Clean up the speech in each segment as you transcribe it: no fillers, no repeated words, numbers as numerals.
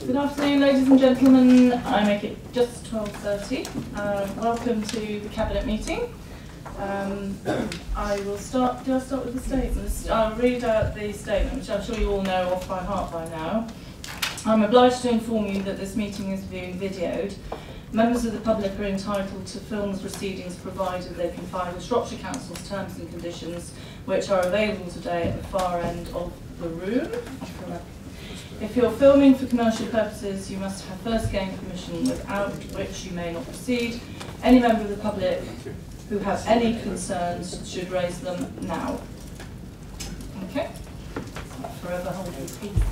Good afternoon, ladies and gentlemen. I make it just 12:30. Welcome to the Cabinet meeting. I will start. Do I start with the statements? I'll read out the statement, which I'm sure you all know off by heart by now. I'm obliged to inform you that this meeting is being videoed. Members of the public are entitled to film the proceedings provided they comply with Shropshire Council's terms and conditions, which are available today at the far end of the room. If you're filming for commercial purposes, you must have first gained permission, without which you may not proceed. Any member of the public who has any concerns should raise them now. Okay? Forever hold your peace.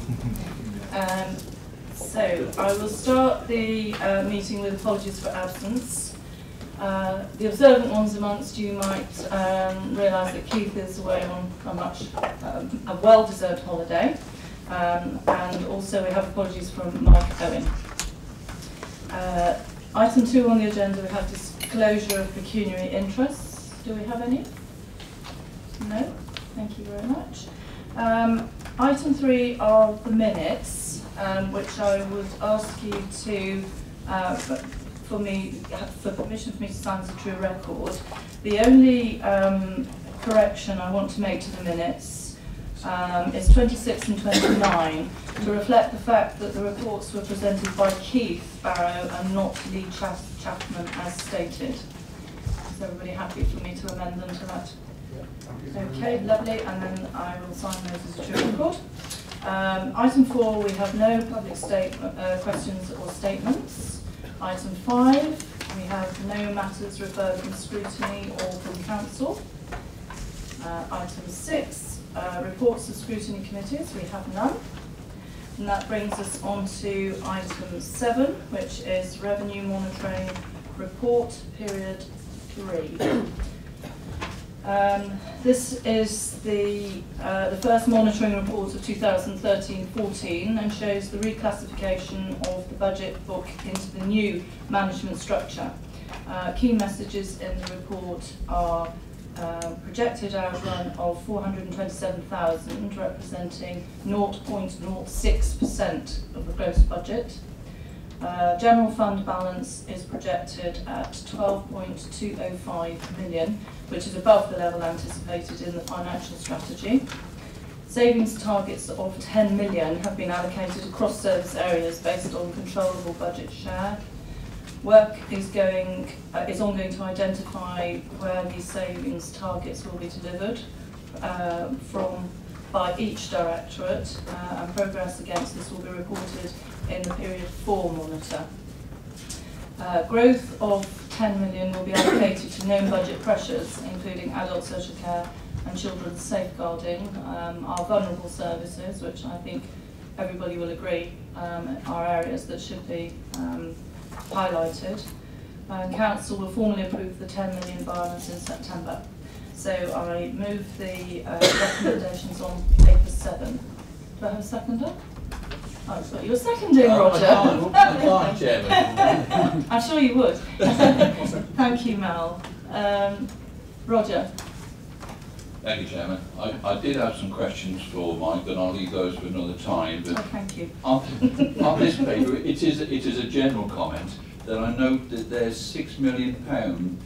So I will start the meeting with apologies for absence. The observant ones amongst you might realise that Keith is away on a well-deserved holiday. And also we have apologies from Mike Owen. Item 2 on the agenda, we have disclosure of pecuniary interests. Do we have any? No? Thank you very much. Item 3 are the minutes, which I would ask you to, for permission for me to sign as a true record. The only correction I want to make to the minutes is 26 and 29, to reflect the fact that the reports were presented by Keith Barrow and not Lee Chapman as stated. Is everybody happy for me to amend them to that? Okay, lovely, and then I will sign those as a true record. Item 4, we have no public questions or statements. Item 5, we have no matters referred from scrutiny or from council. Item 6, reports of scrutiny committees, we have none. And that brings us on to item 7, which is revenue monitoring report period 3. This is the first monitoring report of 2013-14 and shows the reclassification of the budget book into the new management structure. Key messages in the report are projected outrun of 427,000, representing 0.06% of the gross budget. General fund balance is projected at 12.205 million, which is above the level anticipated in the financial strategy. Savings targets of 10 million have been allocated across service areas based on controllable budget share. Work is ongoing to identify where these savings targets will be delivered by each directorate, and progress against this will be reported in the period 4 monitor. Growth of 10 million will be allocated to known budget pressures, including adult social care and children's safeguarding, our vulnerable services, which I think everybody will agree are areas that should be highlighted. Council will formally approve the 10 million balance in September. So I move the recommendations on paper 7. Do I have a seconder? Oh, it's got you seconding, Roger. I can't, Chairman. I'm sure you would. Thank you, Mel. Roger. Thank you, Chairman. I did have some questions for Mike, but I'll leave those for another time. But thank you. On this paper, it is a general comment that I note that there's £6 million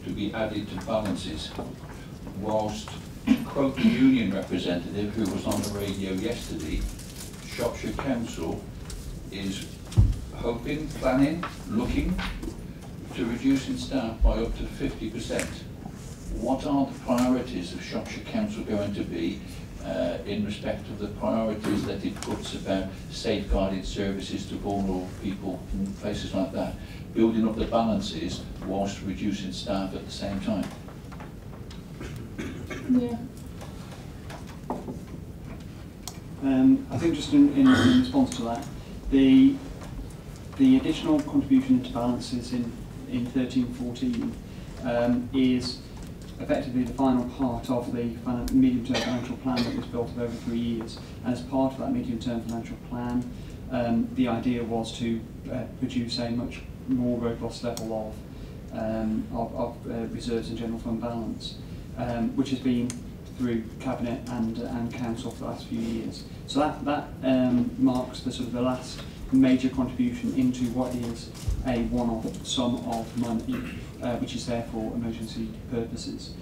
to be added to balances, whilst, quote the union representative who was on the radio yesterday, Shropshire Council is hoping, planning, looking to reducing staff by up to 50%. What are the priorities of Shropshire Council going to be in respect of the priorities that it puts about safeguarding services to vulnerable people in places like that, building up the balances whilst reducing staff at the same time? Yeah. I think just in response to that, the additional contribution into balances in 13-14 is effectively the final part of the medium-term financial plan that was built over 3 years. And as part of that medium-term financial plan, the idea was to produce a much more robust level of reserves and general fund balance, which has been through Cabinet and Council for the last few years. So that marks the sort of the last major contribution into what is a one-off sum of money, which is there for emergency purposes.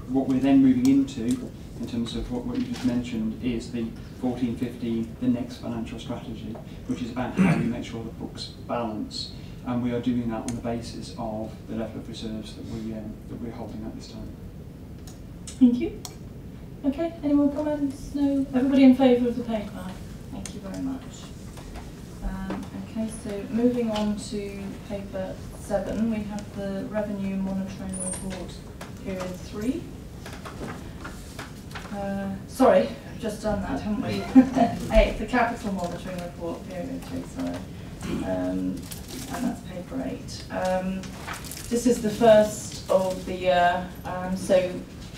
What we're then moving into, in terms of what you just mentioned, is the 14-15, the next financial strategy, which is about how we make sure the books balance, and we are doing that on the basis of the level of reserves that we're holding at this time. Thank you. Okay, any more comments? No? Everybody in favour of the paper? Thank you very much. Okay, so moving on to paper 7, we have the Revenue Monitoring Report, period 3. Sorry, we've just done that, haven't we? 8, the Capital Monitoring Report, period 3, sorry. And that's paper 8. This is the first of the year, so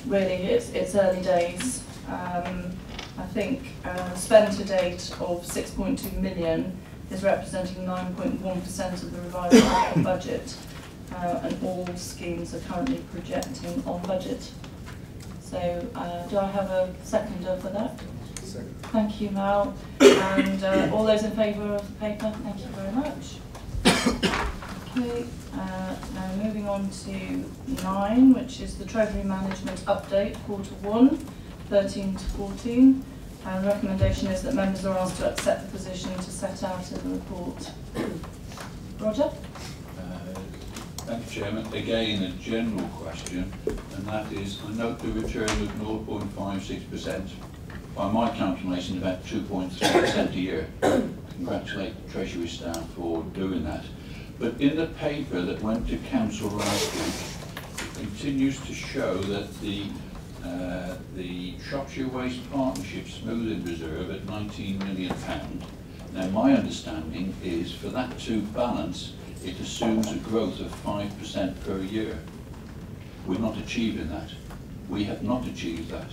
really it's early days. I think spend to date of 6.2 million is representing 9.1% of the revised budget, and all schemes are currently projecting on budget. So do I have a seconder for that? Second. Thank you, Mal. And all those in favour of the paper, thank you very much. Okay, now moving on to 9, which is the Treasury Management Update, quarter 1, 13 to 14. And the recommendation is that members are asked to accept the position to set out in the report. Roger? Thank you, Chairman. Again, a general question, and that is, I note the return of 0.56%. By my calculation, about 2.3% a year. Congratulate the Treasury staff for doing that. But in the paper that went to Council last week, it continues to show that the Shropshire Waste Partnership Smoothing Reserve at £19 million. Now, my understanding is for that to balance, it assumes a growth of 5% per year. We're not achieving that. We have not achieved that.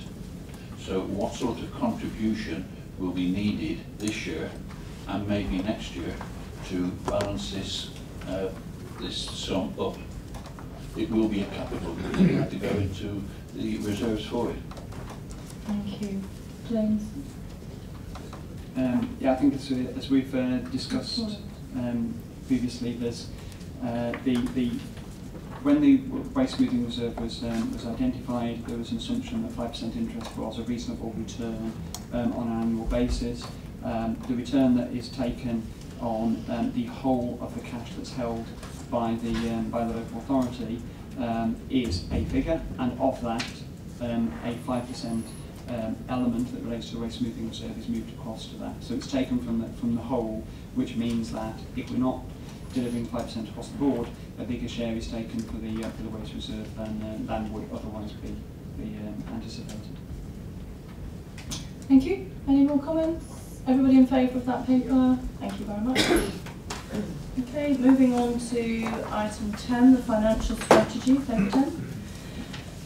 So what sort of contribution will be needed this year and maybe next year to balance this sum up? It will be a capital because we have to go into the reserves for it. Thank you. James? Yeah, I think as we've discussed previously, there's when the waste smoothing reserve was identified, there was an assumption that 5% interest was a reasonable return on an annual basis. The return that is taken on the whole of the cash that's held by the local authority is a figure, and of that, a 5% element that relates to the waste smoothing reserve is moved across to that. So it's taken from the whole, which means that if we're not delivering 5% across the board, a bigger share is taken for the waste reserve than would otherwise be anticipated. Thank you. Any more comments? Everybody in favour of that paper? Thank you very much. Okay, moving on to item 10, the financial strategy, paper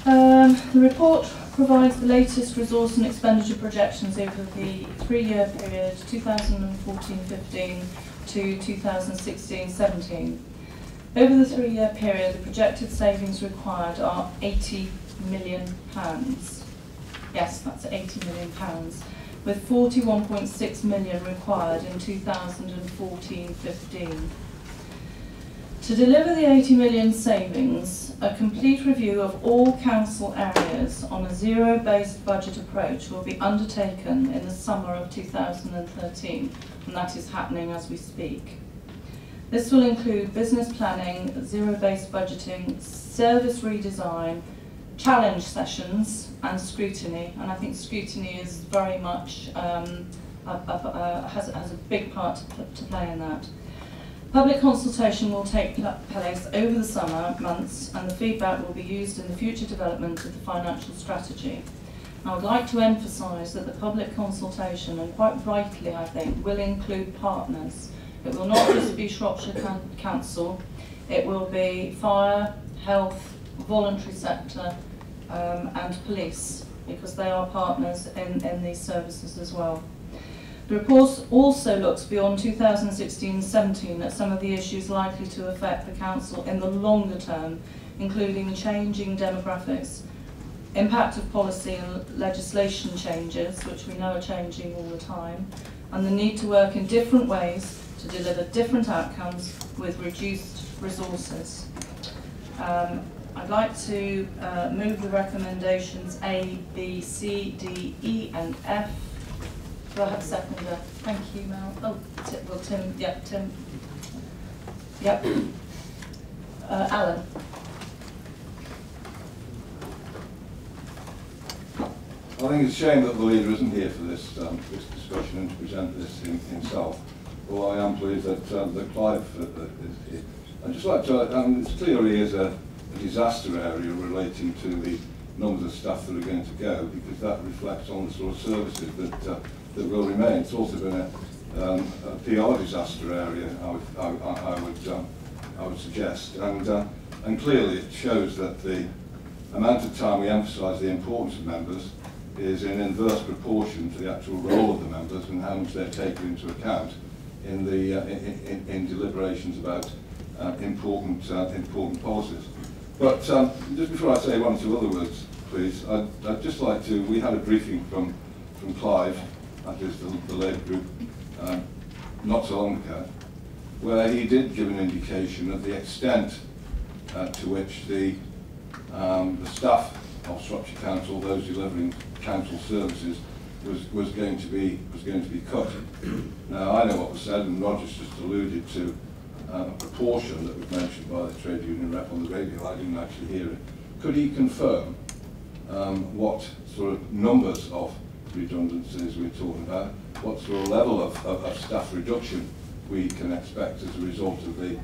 10. The report provides the latest resource and expenditure projections over the 3-year period 2014-15 to 2016-17. Over the 3-year period, the projected savings required are £80 million. Yes, that's £80 million, with 41.6 million required in 2014-15. To deliver the 80 million savings, a complete review of all council areas on a zero-based budget approach will be undertaken in the summer of 2013, and that is happening as we speak. This will include business planning, zero-based budgeting, service redesign, challenge sessions and scrutiny, and I think scrutiny is very much has a big part to play in that. Public consultation will take place over the summer months, and the feedback will be used in the future development of the financial strategy. I would like to emphasise that the public consultation, and quite rightly I think, will include partners. It will not just be Shropshire Council, it will be fire, health, voluntary sector and police, because they are partners in these services as well. The report also looks beyond 2016-17 at some of the issues likely to affect the Council in the longer term, including changing demographics, impact of policy and legislation changes, which we know are changing all the time, and the need to work in different ways to deliver different outcomes with reduced resources. I'd like to move the recommendations A, B, C, D, E and F. Do I have a seconder? Thank you, Mel. Oh, well, Tim. Yep, Tim. Yep. Alan. I think it's a shame that the leader isn't here for this this discussion and to present this himself. Well, I am pleased that Clive is here. I'd just like to, it clearly is a disaster area relating to the numbers of staff that are going to go, because that reflects on the sort of services that will remain. It's also been a PR disaster area, I would suggest, and clearly it shows that the amount of time we emphasise the importance of members is in inverse proportion to the actual role of the members and how much they're taken into account in the in deliberations about important policies. But just before I say one or two other words, please, I'd just like to. We had a briefing from Clive, that is the Labour Group, not so long ago, where he did give an indication of the extent to which the staff of Shropshire Council, those delivering council services, was going to be cut. Now I know what was said, and Roger's just alluded to a proportion that was mentioned by the trade union rep on the radio. I didn't actually hear it. Could he confirm what sort of numbers of redundancies we're talking about? What sort of level of staff reduction we can expect as a result of the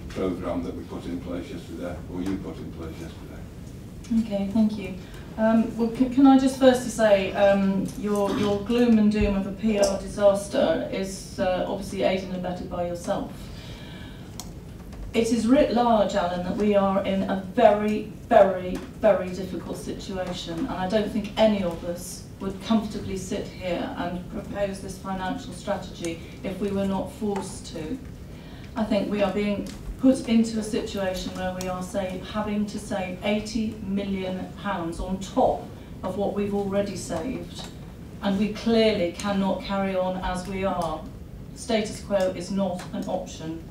programme that we put in place yesterday, or you put in place yesterday? Okay, thank you. Well, can I just firstly say your gloom and doom of a PR disaster is obviously aided and abetted by yourself. It is writ large, Alan, that we are in a very, very, very difficult situation, and I don't think any of us would comfortably sit here and propose this financial strategy if we were not forced to. I think we are being put into a situation where we are having to save £80 million on top of what we've already saved, and we clearly cannot carry on as we are. Status quo is not an option.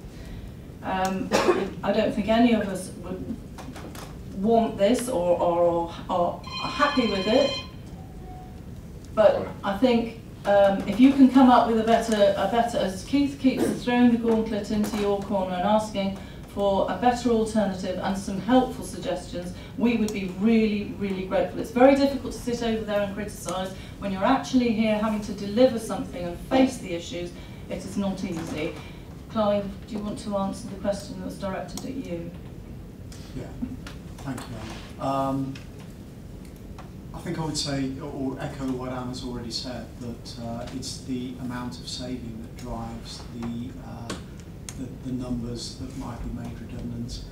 I don't think any of us would want this or are happy with it, but I think if you can come up with a better, as Keith keeps throwing the gauntlet into your corner and asking for a better alternative and some helpful suggestions, we would be really, really grateful. It's very difficult to sit over there and criticise when you're actually here having to deliver something and face the issues. It is not easy. Clive, do you want to answer the question that was directed at you? Yeah, thank you, Anne. I think I would say, or echo what Anne has already said, that it's the amount of saving that drives the numbers that might be made redundant.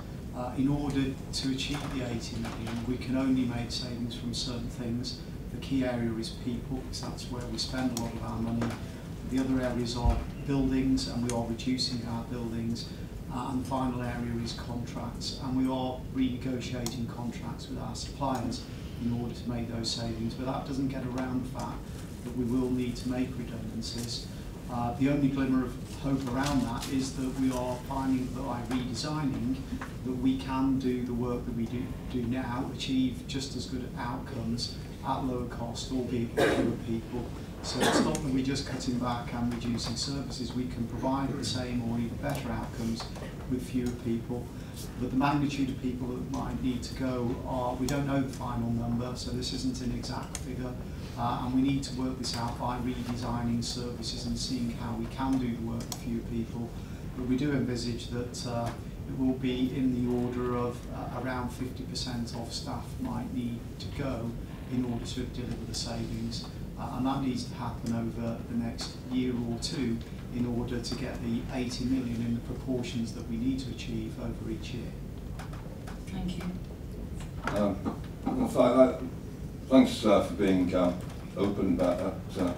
In order to achieve the 80 million, we can only make savings from certain things. The key area is people, because that's where we spend a lot of our money. The other areas are buildings, and we are reducing our buildings. And the final area is contracts, and we are renegotiating contracts with our suppliers in order to make those savings. But that doesn't get around the fact that we will need to make redundancies. The only glimmer of hope around that is that we are finding that by redesigning that we can do the work that we do now, achieve just as good outcomes at lower cost, albeit with fewer people. So it's not that we're just cutting back and reducing services, we can provide the same or even better outcomes with fewer people. But the magnitude of people that might need to go we don't know the final number, so this isn't an exact figure. And we need to work this out by redesigning services and seeing how we can do the work with fewer people. But we do envisage that it will be in the order of around 50% of staff might need to go in order to deliver the savings. And that needs to happen over the next year or two in order to get the 80 million in the proportions that we need to achieve over each year. Thank you. Thanks for being open about that,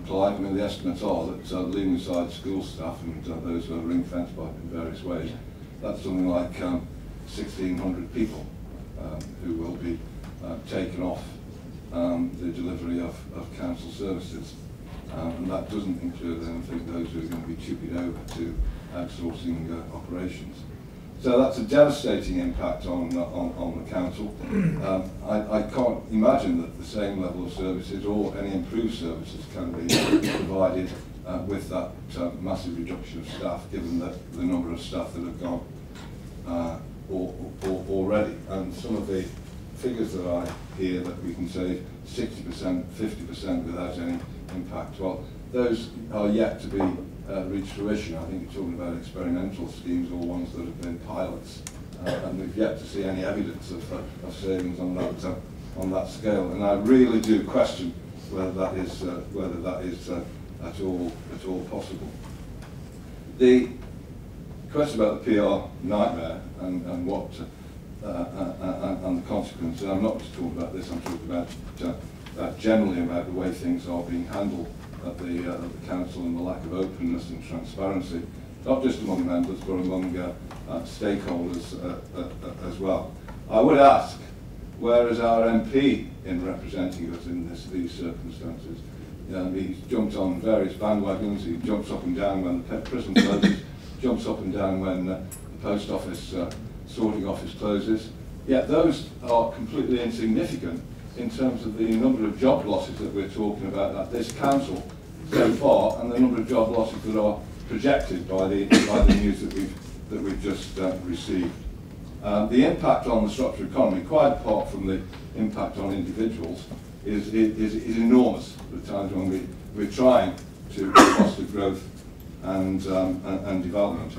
Clive. I mean, the estimates are that leaving aside school staff and those who are ring-fenced by in various ways, that's something like 1,600 people who will be taken off the delivery of council services. And that doesn't include, I think, those who are going to be tupied over to outsourcing operations. So that's a devastating impact on the council. I can't imagine that the same level of services or any improved services can be provided with that massive reduction of staff, given the number of staff that have gone already. And some of the figures that I hear that we can save 60%, 50% without any impact, well, those are yet to be reach fruition. I think you're talking about experimental schemes or ones that have been pilots, and we've yet to see any evidence of savings on that scale. And I really do question whether that is at all possible. The question about the PR nightmare and what and the consequences. I'm not just talking about this. I'm talking about generally about the way things are being handled at the council and the lack of openness and transparency, not just among members but among stakeholders as well. I would ask, where is our MP in representing us in these circumstances? He's jumped on various bandwagons. He jumps up and down when the prison closes, jumps up and down when the post office sorting office closes. Yet those are completely insignificant in terms of the number of job losses that we're talking about at this council so far, and the number of job losses that are projected by the news that we've just received. The impact on the structural economy, quite apart from the impact on individuals, is enormous at times when we're trying to foster growth and development.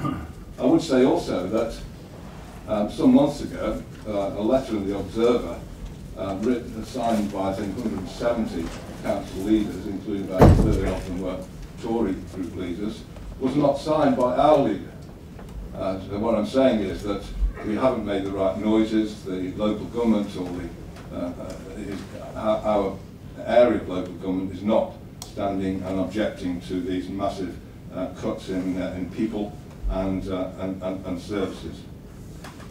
I would say also that some months ago, a letter in the Observer, written and signed by I think 170 council leaders, including about 30 of them were Tory group leaders, was not signed by our leader. So what I'm saying is that we haven't made the right noises. The local government or our area of local government is not standing and objecting to these massive cuts in people and services.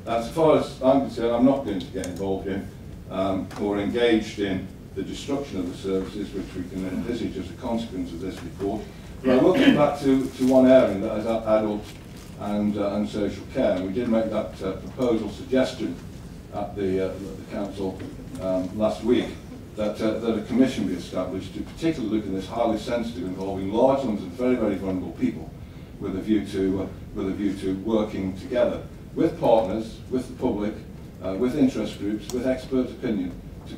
As far as I'm concerned, I'm not going to get involved in or engaged in the destruction of the services which we can envisage as a consequence of this report. But I will come back to one area, and that is adult and social care. And we did make that proposal suggestion at the council last week that a commission be established to particularly look at this highly sensitive, involving large numbers of very, very vulnerable people, with a view to working together with partners, with the public, with interest groups, with expert opinion, to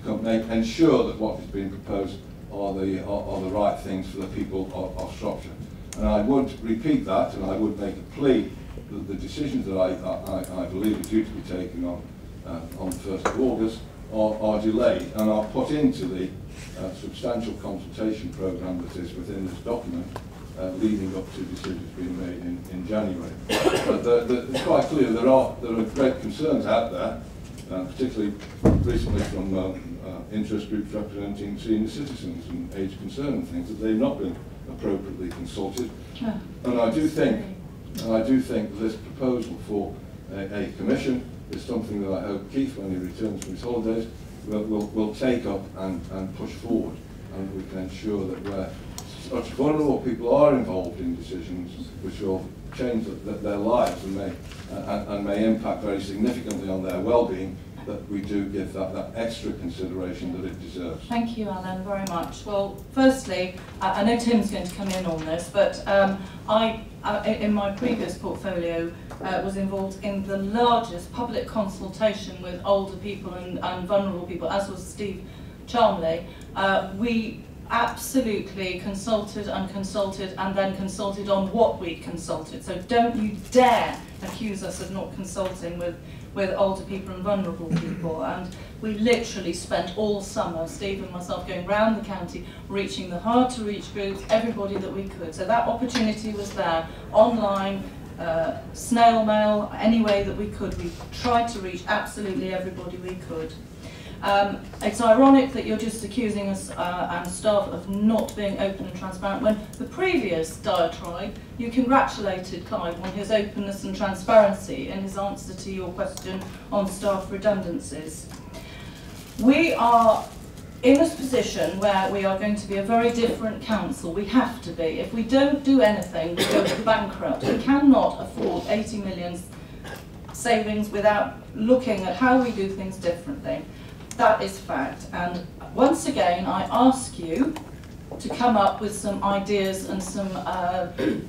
ensure that what is being proposed are the right things for the people of Shropshire. And I would repeat that, and I would make a plea that the decisions that I believe are due to be taken on the 1st of August are delayed and are put into the substantial consultation programme that is within this document, leading up to decisions being made in January. But it's quite clear there are great concerns out there, particularly recently from interest groups representing senior citizens and age concern and things, that they've not been appropriately consulted. And I do think this proposal for a commission is something that I hope Keith, when he returns from his holidays, will take up and push forward, and we can ensure that where such vulnerable people are involved in decisions which will change their lives and may impact very significantly on their well-being, that we do give that extra consideration that it deserves. Thank you, Alan, very much. Well, firstly, I know Tim's going to come in on this, but I, in my previous portfolio, was involved in the largest public consultation with older people and vulnerable people, as was Steve Chalmley. We absolutely consulted and then consulted on what we'd consulted. So don't you dare accuse us of not consulting with older people and vulnerable people. And we literally spent all summer, Steve and myself, going round the county, reaching the hard to reach groups, everybody that we could. So that opportunity was there, online, snail mail, any way that we could. We tried to reach absolutely everybody we could. It's ironic that you're just accusing us and staff of not being open and transparent, when the previous diatribe, you congratulated Clive on his openness and transparency in his answer to your question on staff redundancies. We are in a position where we are going to be a very different council. We have to be. If we don't do anything, we go bankrupt. We cannot afford 80 million savings without looking at how we do things differently. That is fact. And once again, I ask you to come up with some ideas and some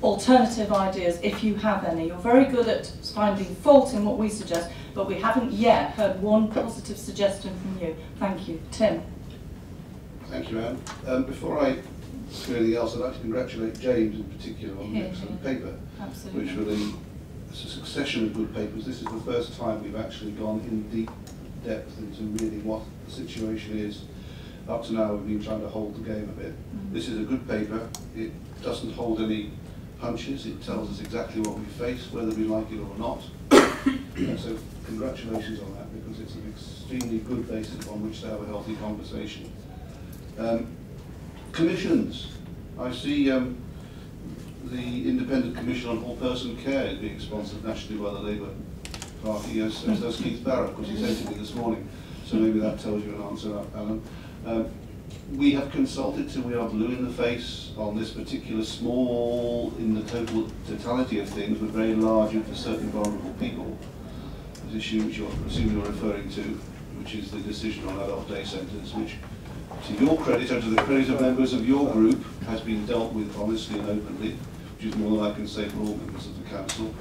alternative ideas if you have any. You're very good at finding fault in what we suggest, but we haven't yet heard one positive suggestion from you. Thank you. Tim. Thank you, Anne. Before I do anything else, I'd like to congratulate James in particular on the excellent paper. Absolutely. Which really, it's a succession of good papers. This is the first time we've actually gone in deep depth into really what the situation is. Up to now, we've been trying to hold the game a bit. This is a good paper. It doesn't hold any punches. It tells us exactly what we face, whether we like it or not. So congratulations on that, because it's an extremely good basis on which to have a healthy conversation. Commissions. I see the Independent Commission on All-Person Care is being sponsored nationally by the Labour Party, as does Keith Barrett, because he sent it me this morning. So maybe that tells you an answer, Alan. We have consulted till we are blue in the face on this particular small, in the totality of things, but very large and for certain vulnerable people. This issue which I assume you're referring to, which is the decision on adult day centres, which, to your credit and to the credit of members of your group, has been dealt with honestly and openly, which is more than I can say for all members of the council.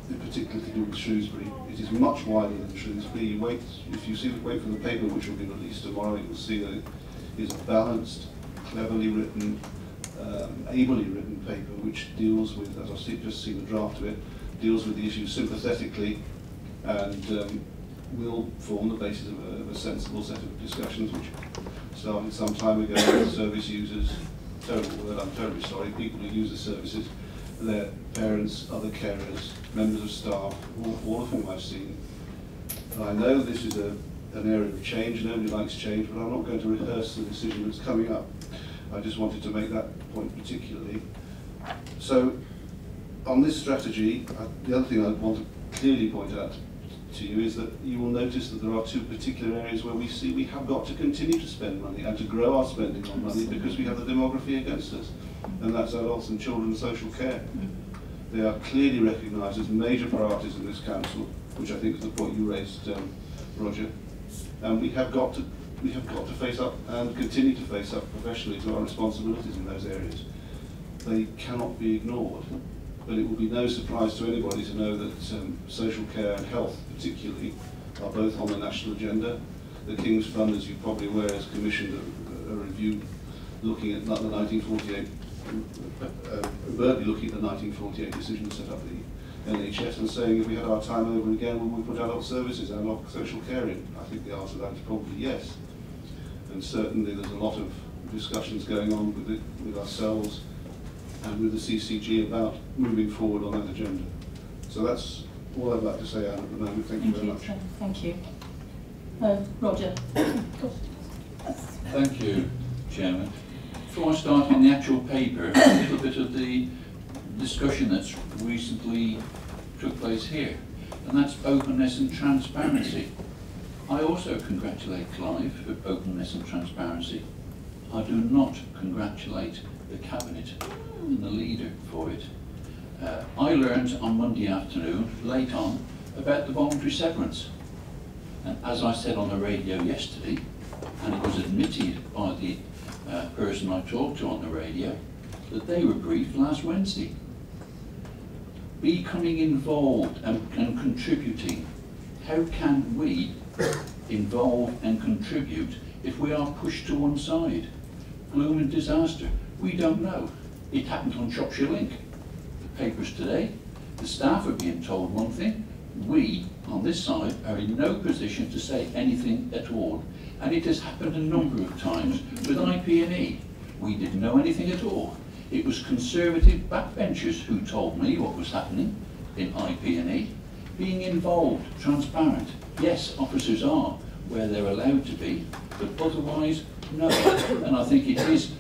In particular to do with Shrewsbury. It is much wider than Shrewsbury. If you wait for the paper which will be released tomorrow, you will see that it is a balanced, cleverly written, ably written paper which deals with, as I've just seen the draft of it, deals with the issues sympathetically and will form the basis of a sensible set of discussions which started some time ago with service users, terrible word, I'm terribly sorry, people who use the services, their parents, other carers, members of staff, all of whom I've seen. And I know this is an area of change, nobody likes change, but I'm not going to rehearse the decision that's coming up. I just wanted to make that point particularly. So, on this strategy, the other thing I want to clearly point out to you is that you will notice that there are two particular areas where we see we have got to continue to spend money and to grow our spending on money because we have the demography against us. And that's adults and children and social care. They are clearly recognised as major priorities in this council, which I think is the point you raised, Roger. And we have got to face up and continue to face up professionally to our responsibilities in those areas. They cannot be ignored, but it will be no surprise to anybody to know that social care and health particularly are both on the national agenda. The King's Fund, as you're probably aware, has commissioned a review looking at the 1948 overtly looking at the 1948 decision to set up the NHS and saying if we had our time over again, would we put adult services and lock social care in? I think the answer to that is probably yes. And certainly there's a lot of discussions going on with ourselves and with the CCG about moving forward on that agenda. So that's all I'd like to say, Anne, at the moment. Thank you very much. Thank you. Roger. Thank you, Chairman. Before I start on the actual paper, a little bit of the discussion that's recently took place here, and that's openness and transparency. I also congratulate Clive for openness and transparency. I do not congratulate the Cabinet and the leader for it. I learned on Monday afternoon, late on, about the voluntary severance. And as I said on the radio yesterday, and it was admitted by the person I talked to on the radio, that they were briefed last Wednesday. Becoming involved and contributing. How can we involve and contribute if we are pushed to one side? Gloom and disaster. We don't know. It happened on Shropshire Link. The papers today, the staff are being told one thing. We, on this side, are in no position to say anything at all. And it has happened a number of times with IP&E. We didn't know anything at all. It was Conservative backbenchers who told me what was happening in IP&E. Being involved, transparent. Yes, officers are where they're allowed to be, but otherwise, no. And I think it is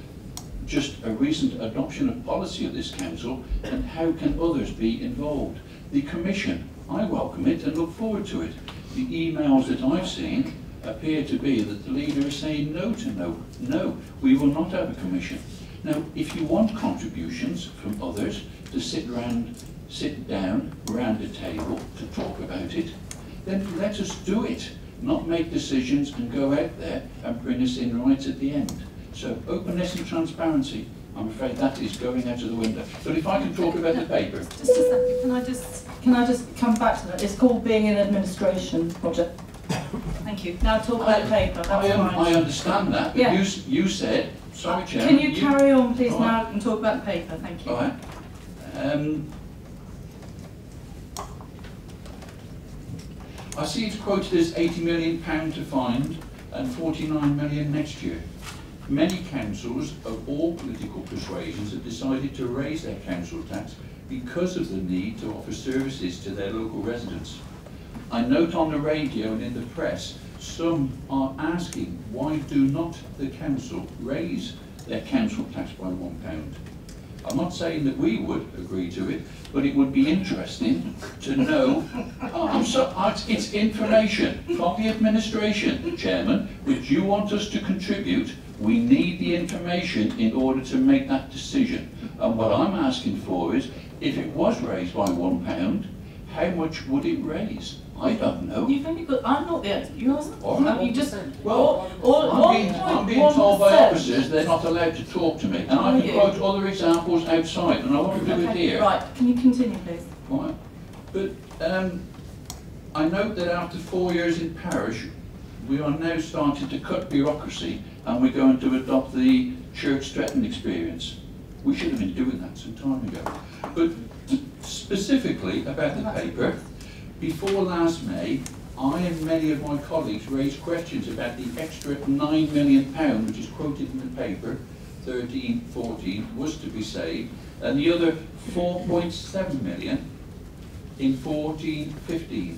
just a recent adoption of policy of this council, and how can others be involved? The Commission, I welcome it and look forward to it. The emails that I've seen appear to be that the leader is saying no, we will not have a commission. Now, if you want contributions from others to sit down around a table to talk about it, then let us do it, not make decisions and go out there and bring us in right at the end. So openness and transparency, I'm afraid that is going out of the window. But if I can talk about the paper. Just a second, can I just come back to that? It's called being in administration, Roger. Thank you. Now talk about the paper. That's I understand that, but Yeah. you said, sorry Chair. Can you carry on please now and talk about the paper? Thank you. All right. I see it's quoted as £80 million to find and 49 million next year. Many councils of all political persuasions have decided to raise their council tax because of the need to offer services to their local residents. I note on the radio and in the press, some are asking why do not the council raise their council tax by £1? I'm not saying that we would agree to it, but it would be interesting to know. It's information from the administration, Chairman, which you want us to contribute. We need the information in order to make that decision. And what I'm asking for is, if it was raised by £1, how much would it raise? I don't know. You've only got, I'm not the expert, you asked. All right. You just, Well, I'm being told by officers they're not allowed to talk to me. And I can quote other examples outside, and I want to do it here. Right, can you continue please? Right. But I note that after 4 years in parish, we are now starting to cut bureaucracy and we're going to adopt the Church Stretton experience. We should have been doing that some time ago. But specifically about the paper, before last May, I and many of my colleagues raised questions about the extra £9 million, which is quoted in the paper, 13-14, was to be saved, and the other 4.7 million in 14-15.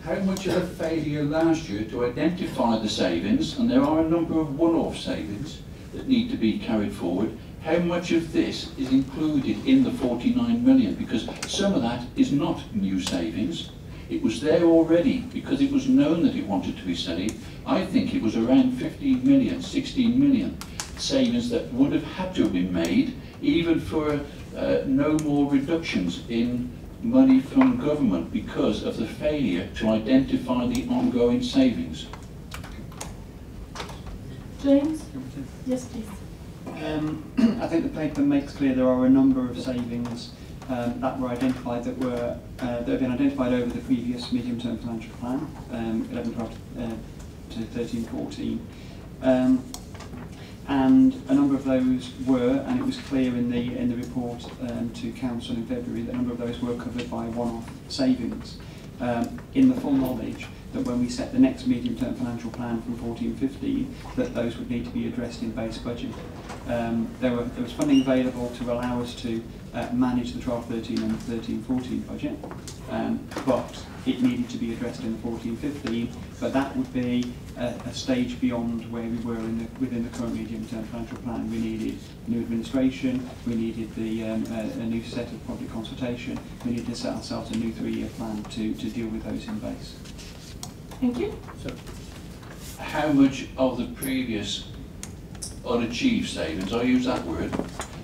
How much of a failure last year to identify the savings, and there are a number of one-off savings that need to be carried forward, how much of this is included in the 49 million? Because some of that is not new savings. It was there already because it was known that it wanted to be saved. I think it was around 15 million, 16 million savings that would have had to have been made, even for no more reductions in money from government because of the failure to identify the ongoing savings. James? Yes, please. I think the paper makes clear there are a number of savings that were identified that have been identified over the previous medium-term financial plan, 11-12 to 13-14, and a number of those were, and it was clear in the report to Council in February that a number of those were covered by one-off savings, in the full knowledge that when we set the next medium-term financial plan from 14-15, that those would need to be addressed in base budget. There was funding available to allow us to manage the 12-13 and 13-14 budget, but it needed to be addressed in the 14-15, but that would be a stage beyond where we were within the current medium-term financial plan. We needed new administration, we needed a new set of public consultation, we needed to set ourselves a new 3-year plan to deal with those in base. Thank you. So, how much of the previous unachieved savings, I use that word,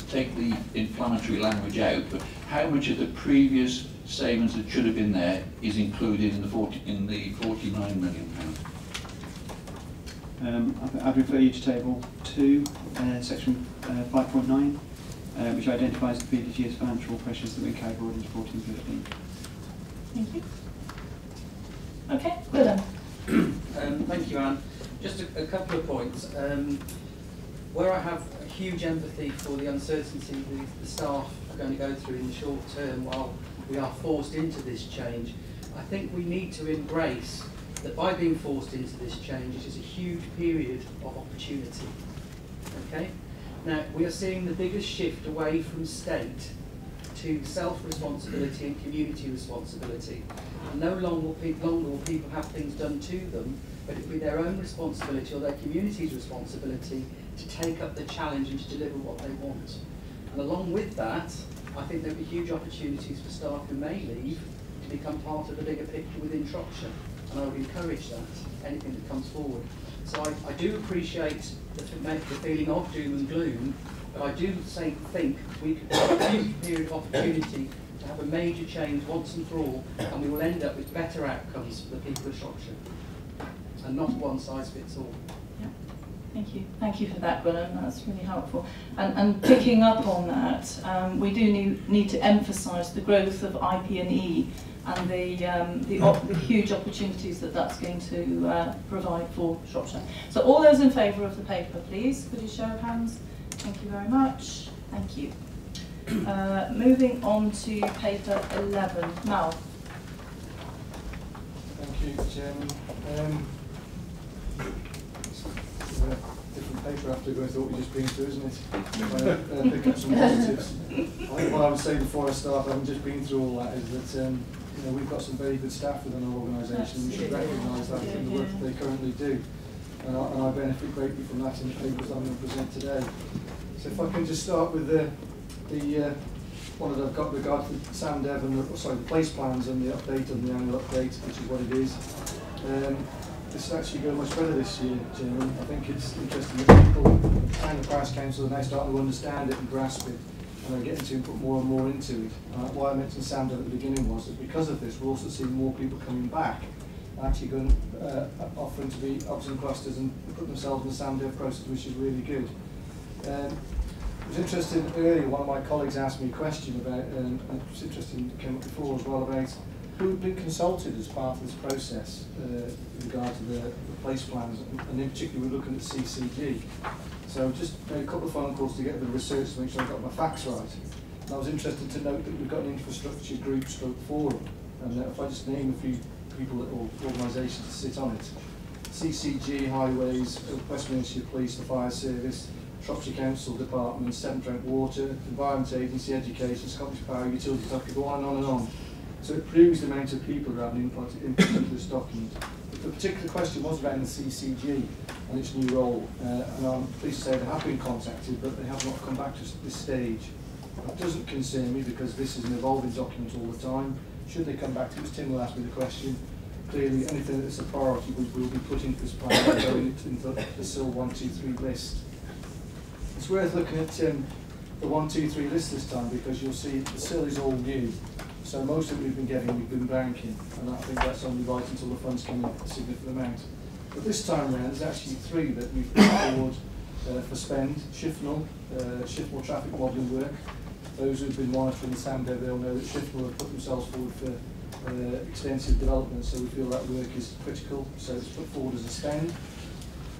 take the inflammatory language out, but how much of the previous savings that should have been there is included in the 49 million pounds? I'd refer you to Table 2, Section 5.9, which identifies the previous year's financial pressures that we carried forward into 14-15. Thank you. Okay, Willem. Thank you, Anne. Just a couple of points. Where I have a huge empathy for the uncertainty the staff are going to go through in the short term while we are forced into this change, I think we need to embrace that by being forced into this change, it is a huge period of opportunity. Okay? Now, we are seeing the biggest shift away from state to self-responsibility and community responsibility. And no longer will people have things done to them, but it will be their own responsibility or their community's responsibility to take up the challenge and to deliver what they want. And along with that, I think there will be huge opportunities for staff who may leave to become part of the bigger picture within Shropshire. and I would encourage that, anything that comes forward. So I do appreciate the feeling of doom and gloom, but I do think we could have a huge period of opportunity to have a major change once and for all, and we will end up with better outcomes for the people of Shropshire, and not one size fits all. Yeah. Thank you for that, Gwyneth. That's really helpful. And picking up on that, we do need to emphasise the growth of IP&E and the huge opportunities that that's going to provide for Shropshire. So all those in favour of the paper, please, could you show of hands? Thank you very much. Thank you. Moving on to paper 11. Mal. Thank you, Chairman. It's a different paper after going through what we've just been through, isn't it? Pick up some positives. I think what I would say before I start, having just been through all that, is that we've got some very good staff within our organisation. We should recognise that in the work that they currently do. And I benefit greatly from that in the papers I'm going to present today. So if I can just start with the one that I've got regard to SAMDEV and the place plans and the update on the annual update, which is what it is. This is actually going much better this year, Chairman. I think it's interesting that people and the Parish Council are now starting to understand it and grasp it, and they're getting to put more and more into it. Why I mentioned SAMDEV at the beginning was that because of this, we're also seeing more people coming back, actually going offering to be ups and clusters and put themselves in the SAMDEV process, which is really good. It was interesting earlier, one of my colleagues asked me a question about, and it was interesting, it came up before as well, about who had been consulted as part of this process with regard to the place plans, and in particular we're looking at CCG. So just made a couple of phone calls to get a bit of research to make sure I got my facts right. And I was interested to note that we've got an infrastructure group stroke forum, and if I just name a few people or organisations to sit on it. CCG, Highways, Westminster Police, the Fire Service, Shropshire Council Department, Severn Trent Water, Environment Agency, Education, Scottish Power, Utilities, I could go on and on and on. So it proves the amount of people who have an input into this document. But the particular question was around the CCG and its new role, and I'm pleased to say they have been contacted, but they have not come back to this stage. That doesn't concern me because this is an evolving document all the time. Should they come back to us, Tim will ask me the question. Clearly, anything that's a priority will be put into this plan and going into the SIL 1, 2, 3 list. It's worth looking at the 1, 2, 3 list this time because you'll see the SIL is all new. So most of it we've been getting, we've been banking, and I think that's only right until the funds come in a significant amount. But this time around, there's actually 3 that we've put forward for spend. Shifnal traffic modelling work. Those who've been monitoring the SAMDEV, they'll know that Shifnal have put themselves forward for extensive development, so we feel that work is critical, so it's put forward as a spend.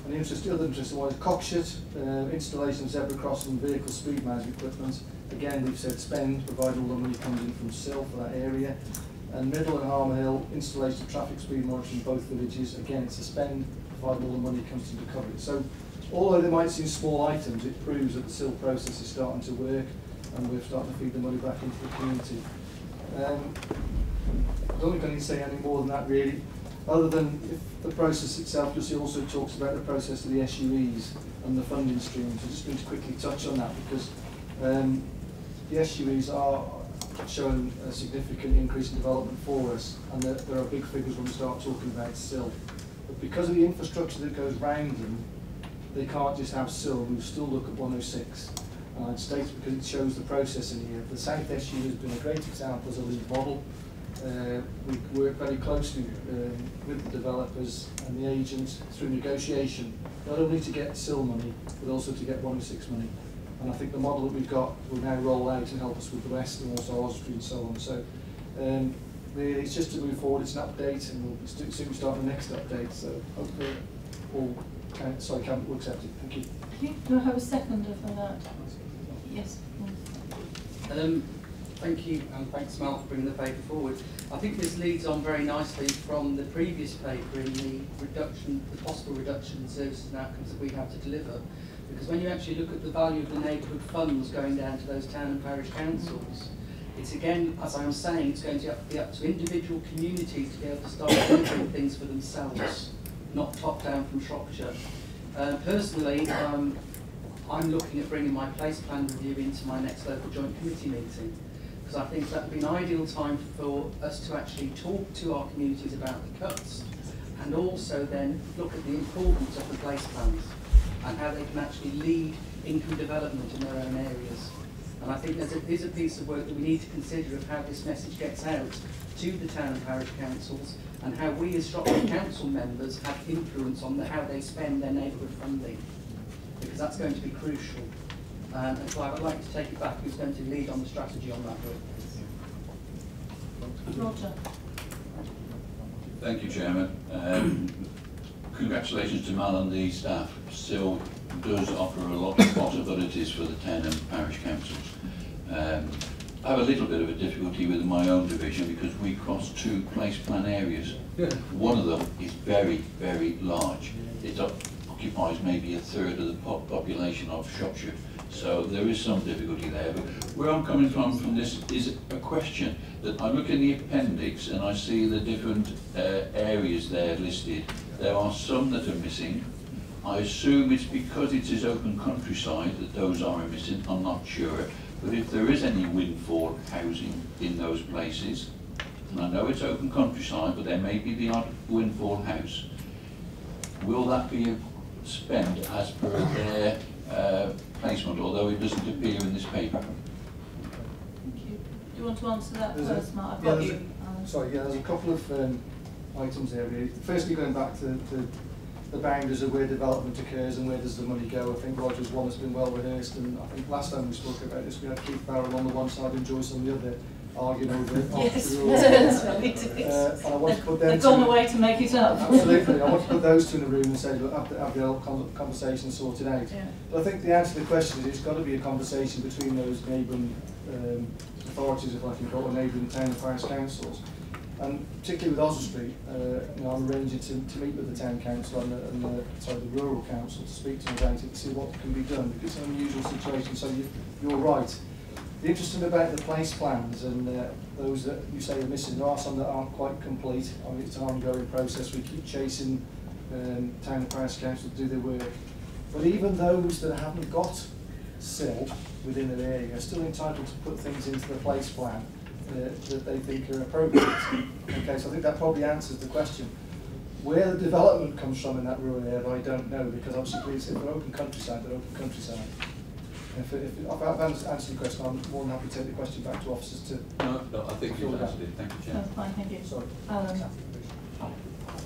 And the other interesting one is Cockshut, installation of zebra crossing vehicle speed management equipment. Again, we've said spend, providing all the money comes in from SIL for that area. And Middle and Harmer Hill, installation of traffic speed monitoring in both villages. Again, it's a spend, providing all the money comes in to cover it. So, although they might seem small items, it proves that the SIL process is starting to work, and we're starting to feed the money back into the community. I don't think I need to say any more than that, really. Other than if the process itself, you'll see also talks about the process of the SUEs and the funding streams. I'm just going to quickly touch on that because the SUEs are showing a significant increase in development for us, and there are big figures when we start talking about SIL. But because of the infrastructure that goes round them, they can't just have SIL, we still look at 106. It states because it shows the process in here. The South SU has been a great example as a lead model. We work very closely with the developers and the agents through negotiation, not only to get SIL money, but also to get 106 money. And I think the model that we've got will now roll out and help us with the West and also Osprey and so on. So really, it's just to move forward. It's an update, and we'll soon start the next update. So hopefully all Cabinet will accept it. Thank you. Thank you. Do I have a seconder for that? Yes. Thank you, and thanks, Mal, for bringing the paper forward. I think this leads on very nicely from the previous paper in the possible reduction in services and outcomes that we have to deliver. Because when you actually look at the value of the neighbourhood funds going down to those town and parish councils, it's again, as I'm saying, it's going to be up to individual communities to be able to start delivering things for themselves, not top down from Shropshire. Personally, I'm looking at bringing my place plan review into my next local joint committee meeting, because I think that would be an ideal time for us to actually talk to our communities about the cuts and also then look at the importance of the place plans and how they can actually lead income development in their own areas. And I think there's a piece of work that we need to consider of how this message gets out to the town and parish councils, and how we as Shropshire Council members have influence on how they spend their neighbourhood funding, because that's going to be crucial. And Clive, I'd like to take it back, who's going to lead on the strategy on that work. Roger. Thank you, Chairman. Congratulations to Mal and the staff. SIL does offer a lot of possibilities for the town and parish councils. I have a little bit of a difficulty with my own division because we cross 2 place plan areas. One of them is very, very large. It occupies maybe 1/3 of the population of Shropshire. So there is some difficulty there. But where I'm coming from this is a question that I look in the appendix and I see the different areas there listed. There are some that are missing. I assume it's because it is open countryside that those are missing. I'm not sure. But if there is any windfall housing in those places, and I know it's open countryside, but there may be the odd windfall house, will that be spent as per their placement, although it doesn't appear in this paper? Thank you. Do you want to answer that There's first, Mark? I've yeah, got there's you. Sorry, yeah, there's a couple of items there. Really. Firstly, going back to the boundaries of where development occurs and where does the money go. I think Roger's one has been well rehearsed, and I think last time we spoke about this, we had Keith Barrell on the one side and Joyce on the other, arguing over it. Yes, the rules. that's right. And I want to put them They've gone two- away to make it up. Absolutely, I want to put those two in a room and say, look, have the whole conversation sorted out. Yeah. But I think the answer to the question is it's got to be a conversation between those neighbouring authorities, if I can call it, neighbouring town and parish councils. And particularly with Oswestry, I'm arranging to meet with the town council and the rural council to speak to them about it to see what can be done, because it's an unusual situation. So you're right. The interesting about the place plans and those that you say are missing, there are some that aren't quite complete. I mean, it's an ongoing process. We keep chasing town and parish council to do their work. But even those that haven't got SIL within their area are still entitled to put things into the place plan that they think are appropriate. Okay, so I think that probably answers the question. Where the development comes from in that rural area, I don't know, because obviously if they're open countryside, they're open countryside. If I've answered the question, I'm more than happy to take the question back to officers to... No, I think you've answered it. Thank you, Chair. That's fine, thank you. Sorry.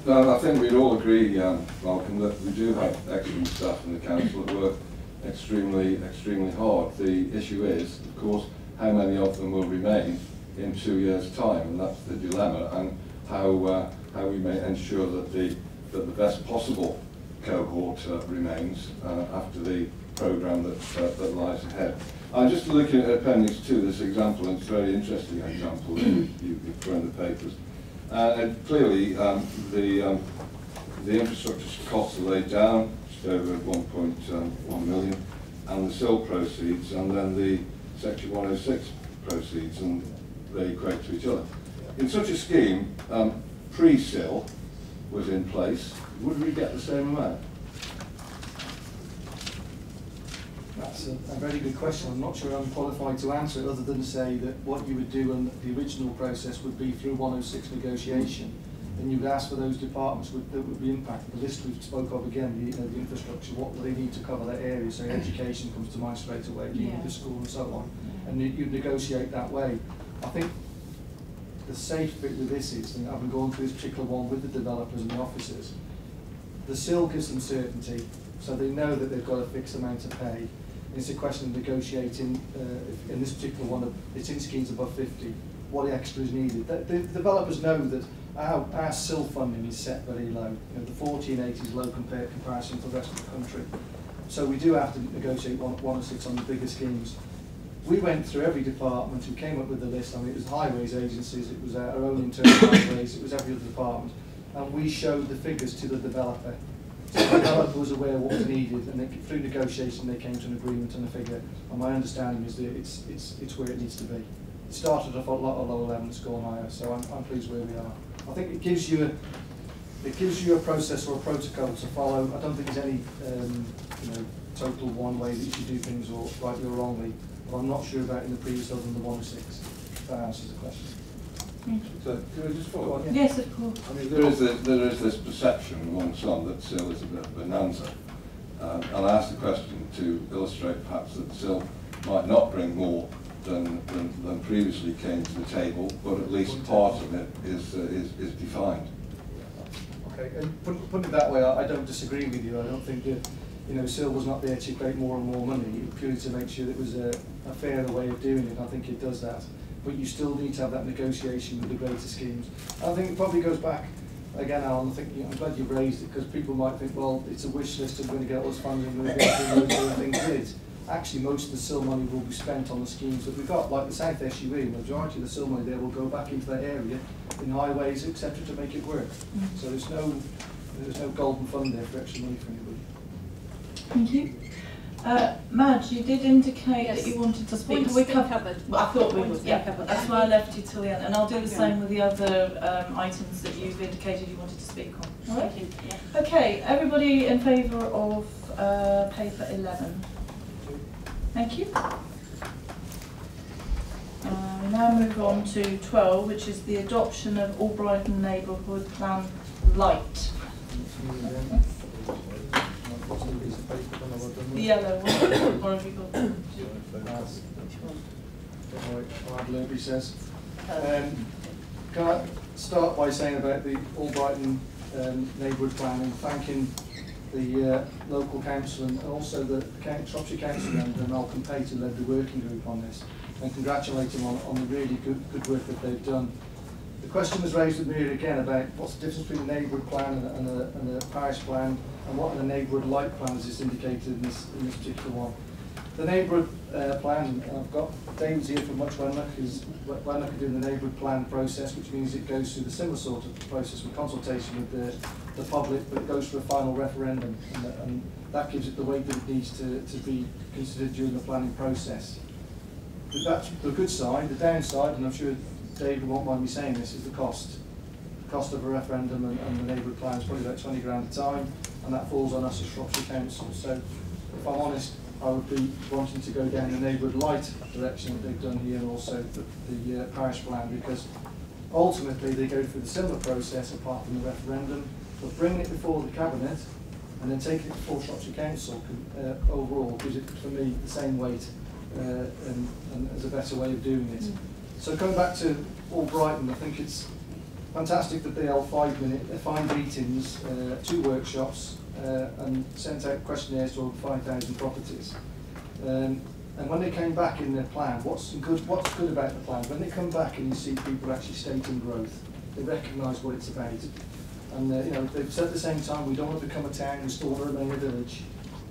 No, I think we'd all agree, Malcolm, that we do have excellent staff in the council that work extremely hard. The issue is, of course, how many of them will remain in 2 years' time, and that's the dilemma, and how we may ensure that the best possible cohort remains after the programme that lies ahead. I'm just looking at Appendix 2, this example, and it's a very interesting example that you've put in the papers. And clearly, the infrastructure costs are laid down, just over 1.1 million, and the SIL proceeds, and then the Section 106 proceeds, and they equate to each other. In such a scheme, pre-SIL was in place, would we get the same amount? That's a very good question. I'm not sure I'm qualified to answer it, other than say that what you would do in the original process would be through 106 negotiation, and you would ask for those departments that would be impacted. The list we spoke of again, the infrastructure, what do they need to cover that area? So education comes to mind straight away, do you need the school and so on, and you'd negotiate that way. I think the safe bit with this is, and having gone through this particular one with the developers and the officers, the SIL gives them certainty, so they know that they've got a fixed amount to pay. It's a question of negotiating, if in this particular one, it's in schemes above 50, what extra is needed. The developers know that our SIL funding is set very low. You know, the 40 and 80 is low comparison to the rest of the country. So we do have to negotiate 106 on the bigger schemes. We went through every department who came up with the list. I mean, it was highways agencies, it was our own internal highways, it was every other department, and we showed the figures to the developer. So the developer was aware of what was needed, and through negotiation they came to an agreement on a figure. And my understanding is that it's where it needs to be. It started off a lot of lower level, it's gone higher. So I'm pleased where we are. I think it gives you a process or a protocol to follow. I don't think there's any total one way that you should do things, or rightly or wrongly. But I'm not sure about in the previous other than the 106. If that answers the question. Thank you. So, can I just follow on? Yes, of course. I mean, there is this perception among some that SIL is a bit of a bonanza. And I asked the question to illustrate perhaps that SIL might not bring more than previously came to the table, but at least part of it is defined. Okay, and put it that way, I don't disagree with you. I don't think that, you know, SIL was not there to create more and more money, purely to make sure that it was a fairer way of doing it. I think it does that. But you still need to have that negotiation with the greater schemes. I think it probably goes back, again, Alan, I think, I'm glad you've raised it, because people might think, well, it's a wish list, I'm going to get all this funding, I'm going to get all those other things with it. Actually, most of the SIL money will be spent on the schemes that we've got, like the South SUE. The majority of the SIL money there will go back into that area, in highways, etc., to make it work. So there's no golden fund there for extra money for anybody. Thank you. Madge, you did indicate that you wanted to speak. Points been covered. Well, I thought we would, yeah. Covered. That's why I left you till the end. And I'll do the same with the other items that you've indicated you wanted to speak on. All right? Thank you. Yeah. Okay, everybody in favour of paper 11? Thank you. We now move on to 12, which is the adoption of Albrighton Neighbourhood Plan Light. The yellow one. What have you got? He says. Can I start by saying about the Albrighton neighbourhood plan and thanking the local council and also the Shropshire Council member Malcolm Pate, who led the working group on this, and congratulate him on the really good work that they've done. The question was raised with me again about what's the difference between a neighbourhood plan and a parish plan, and what are the neighbourhood light plans is indicated in this particular one. The neighbourhood plan, and I've got David's here from Much Wenlock, is Wenlock are doing the neighbourhood plan process, which means it goes through the similar sort of process with consultation with the public, but it goes through a final referendum, and that gives it the weight that it needs to be considered during the planning process. But that's the good side. The downside, and I'm sure David won't mind me saying this, is the cost. The cost of a referendum and the neighbourhood plan is probably about 20 grand a time, and that falls on us as Shropshire Council. So, if I'm honest, I would be wanting to go down the neighbourhood light direction that they've done here, and also the parish plan, because ultimately they go through the similar process apart from the referendum, but bringing it before the Cabinet and then taking it before Shropshire Council overall gives it, for me, the same weight and as a better way of doing it. So going back to Albrighton, I think it's fantastic that they held 5 meetings, 2 workshops, and sent out questionnaires to over 5,000 properties. And when they came back in their plan, what's good about the plan? When they come back and you see people actually stating growth, they recognise what it's about. And you know, they've said at the same time, we don't want to become a town, we still want to remain a village.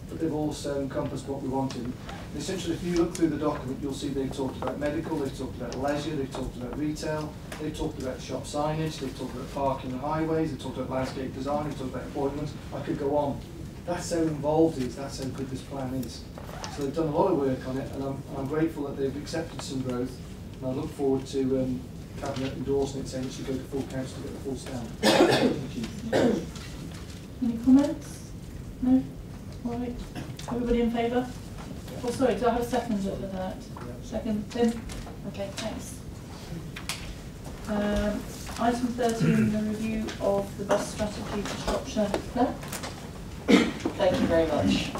But they've also encompassed what we wanted. And essentially, if you look through the document, you'll see they've talked about medical, they've talked about leisure, they've talked about retail, they've talked about shop signage, they've talked about parking and highways, they've talked about landscape design, they've talked about appointments. I could go on. That's how involved it is, that's how good this plan is. So they've done a lot of work on it, and I'm grateful that they've accepted some growth. And I look forward to Cabinet endorsing it, saying it should go to full council to get the full stamp. Thank you. Any comments? No? All right. Everybody in favour? Oh, sorry, do I have a second for that? Second, Tim? Okay, thanks. Item 13, the review of the bus strategy for Shropshire. Claire? Thank you very much.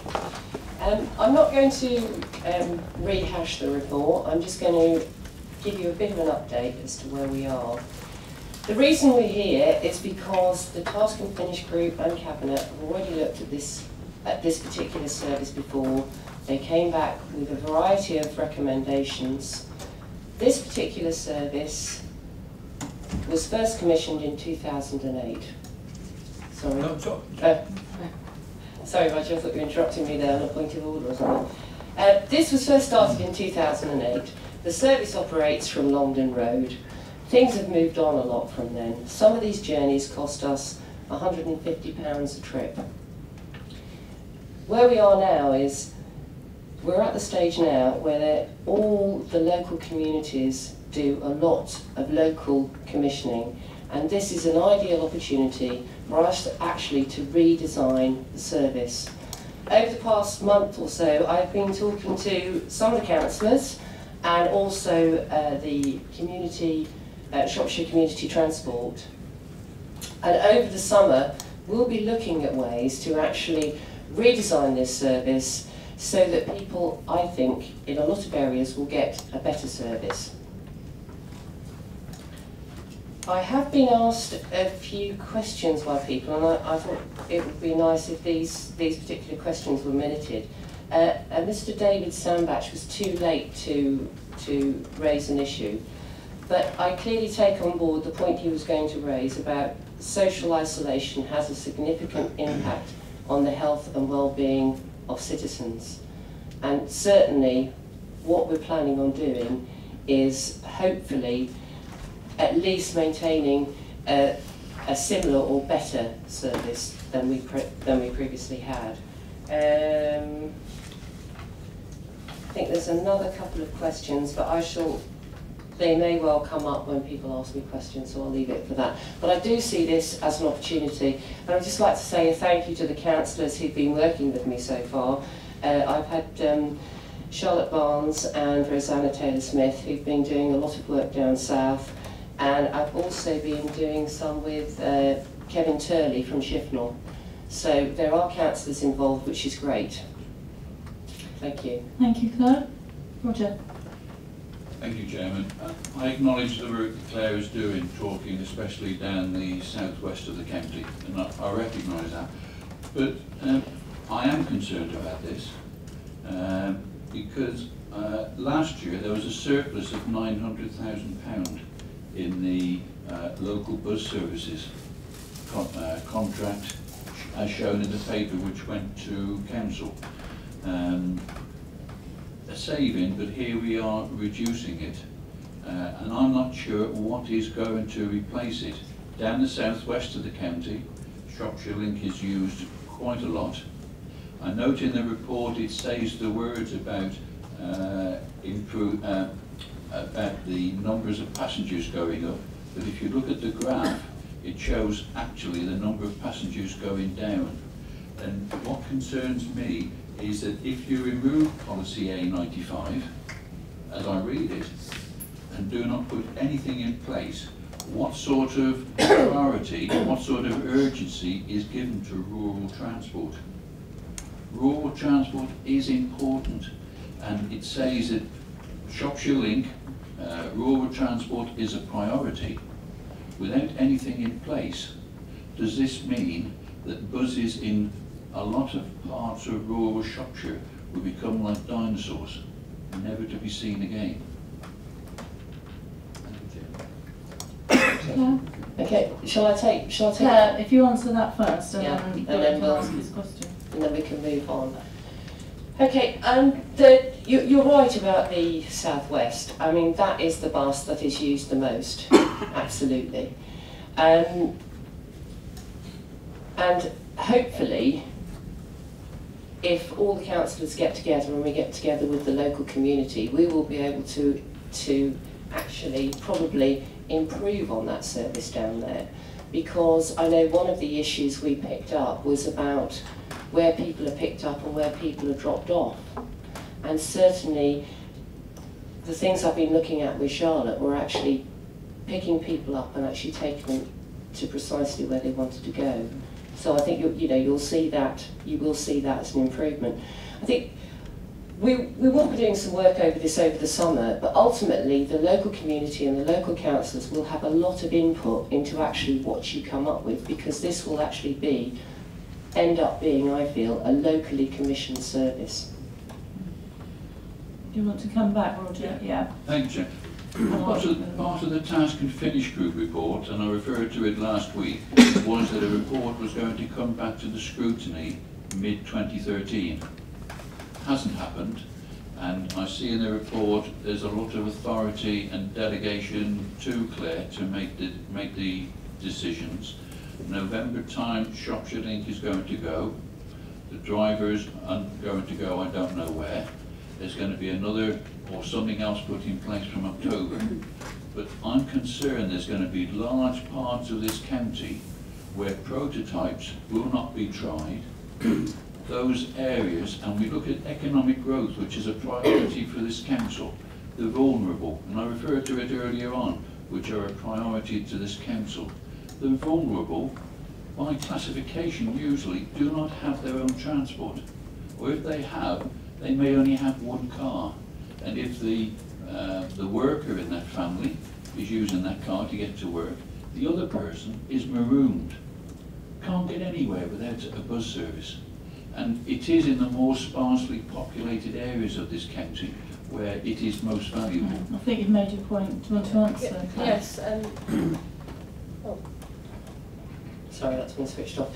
I'm not going to rehash the report, I'm just going to give you a bit of an update as to where we are. The reason we're here is because the Task and Finish Group and Cabinet have already looked at this particular service before. They came back with a variety of recommendations. This particular service was first commissioned in 2008. Sorry. No, sorry, Roger, I thought you were interrupting me there on a point of order or something. This was first started in 2008. The service operates from Longden Road. Things have moved on a lot from then. Some of these journeys cost us £150 a trip. Where we are now is, we're at the stage now where all the local communities do a lot of local commissioning, and this is an ideal opportunity for us to actually redesign the service. Over the past month or so, I've been talking to some of the councillors and also the community Shropshire Community Transport. And over the summer, we'll be looking at ways to actually redesign this service so that people, I think, in a lot of areas will get a better service. I have been asked a few questions by people, and I thought it would be nice if these particular questions were minuted. Mr. David Sandbach was too late to raise an issue, but I clearly take on board the point he was going to raise about social isolation has a significant impact on the health and well-being of citizens. And certainly what we're planning on doing is hopefully at least maintaining a similar or better service than we previously had. I think there's another couple of questions, but they may well come up when people ask me questions, so I'll leave it for that. But I do see this as an opportunity, and I'd just like to say a thank you to the councillors who've been working with me so far. I've had Charlotte Barnes and Rosanna Taylor-Smith, who've been doing a lot of work down south, and I've also been doing some with Kevin Turley from Shifnal. So there are councillors involved, which is great. Thank you. Thank you, Claire. Roger. Thank you, Chairman. I acknowledge the work that Claire is doing, talking especially down the southwest of the county, and I recognise that. But I am concerned about this because last year there was a surplus of £900,000 in the local bus services contract, as shown in the paper, which went to council. A saving, but here we are reducing it, and I'm not sure what is going to replace it. Down the southwest of the county, Shropshire Link is used quite a lot. I note in the report it says the words about about the numbers of passengers going up, but if you look at the graph, it shows actually the number of passengers going down. And what concerns me is that if you remove policy A95, as I read it, and do not put anything in place, what sort of priority, what sort of urgency is given to rural transport? Rural transport is important, and it says that Shropshire Link, rural transport is a priority. Without anything in place, does this mean that buses in a lot of parts of rural Shropshire will become like dinosaurs, never to be seen again? Claire? Okay, shall I take Claire, if you answer that first, and Yeah, then and Gary then can we'll- ask his question. and then we can move on. Okay, you're right about the southwest. I mean, that is the bus that is used the most, absolutely. And hopefully, if all the councillors get together and we get together with the local community, we will be able to actually probably improve on that service down there. Because I know one of the issues we picked up was about where people are picked up and where people are dropped off. And certainly, the things I've been looking at with Charlotte were actually picking people up and actually taking them to precisely where they wanted to go. So I think you will see that as an improvement. I think we will be doing some work over the summer, but ultimately the local community and the local councillors will have a lot of input into actually what you come up with, because this will actually end up being, I feel, a locally commissioned service. Do you want to come back, Roger? Yeah. Thank you. Part of the Task and Finish Group report, and I referred to it last week, was that a report was going to come back to the scrutiny mid-2013. Hasn't happened, and I see in the report there's a lot of authority and delegation to Claire to make the decisions. November time, Shropshire Link is going to go. The drivers are going to go, I don't know where. There's going to be another or something else put in place from October. But I'm concerned there's going to be large parts of this county where prototypes will not be tried. Those areas, and we look at economic growth, which is a priority for this council, the vulnerable, and I referred to it earlier on, which are a priority to this council. The vulnerable, by classification usually, do not have their own transport. Or if they have, they may only have one car. And if the worker in that family is using that car to get to work, the other person is marooned, can't get anywhere without a bus service. And it is in the more sparsely populated areas of this county where it is most valuable. I think you've made your point. Do you want to answer? Claire? Yes. Oh. Sorry, that's been switched off.